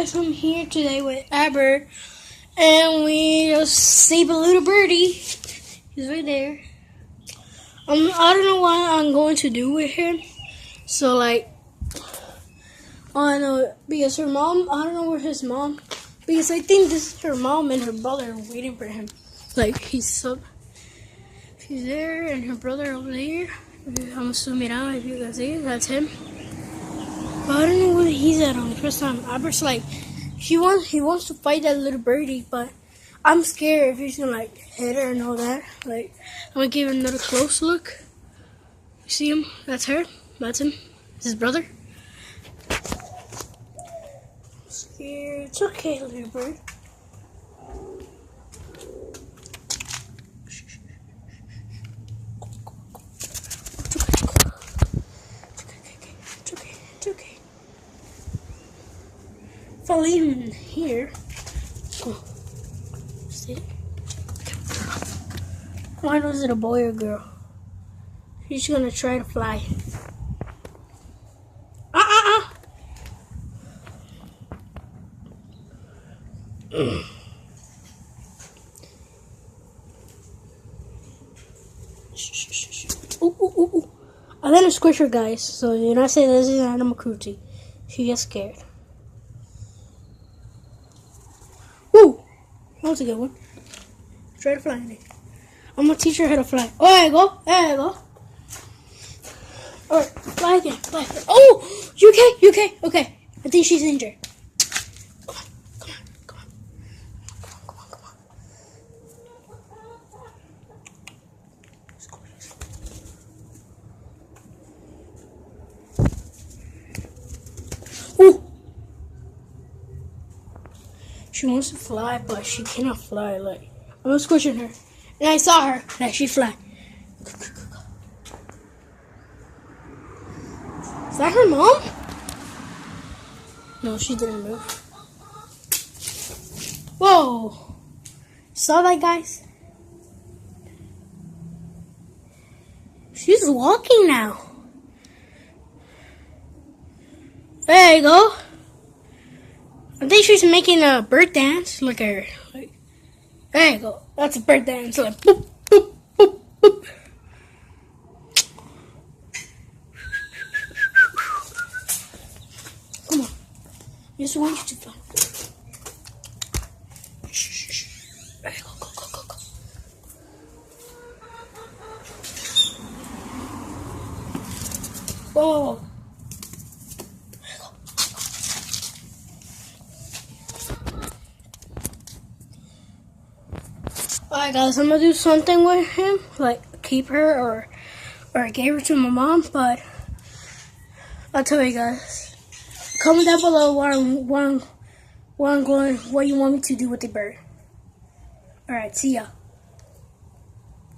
guys, I'm here today with Aber, and we just saved a little birdie. He's right there. I don't know what I'm going to do with him. So like, I know because her mom. I don't know where his mom. Because I think this is her mom and her brother are waiting for him. Like she's there, and her brother over there. I'm gonna zoom it out if you guys see it. That's him. But I don't know where he's at on the first time. Albert's like, he wants to fight that little birdie, but I'm scared if he's gonna like hit her and all that. Like, I'm gonna give him another close look. You see him? That's her. That's him. It's his brother. I'm scared. It's okay, little bird. It's okay. If I leave him in here, come on. See it? Why was it a boy or girl? He's gonna try to fly. Ooh. I let her squish her, guys, so you're not saying this is animal cruelty. She gets scared. Ooh! That was a good one. Try to fly in it. I'm gonna teach her how to fly. Oh, there you go. There you go. Alright, fly again. Fly. Oh! You okay? Okay. I think she's injured. Come on. Ooh! She wants to fly, but she cannot fly. Like, I'm squishing her. And I saw her. Like, she fly. Is that her mom? No, she didn't move. Whoa! Saw that, guys? She's walking now. There you go. I think she's making a bird dance. Look at her. Like, there you go. That's a bird dance. Like, boop, boop, boop, boop. Come on. I just want you to fly. Shh. There you go. Go. Whoa. Alright guys, I'm gonna do something with him, like keep her or give her to my mom, but I'll tell you guys. Comment down below what you want me to do with the bird. Alright, see ya.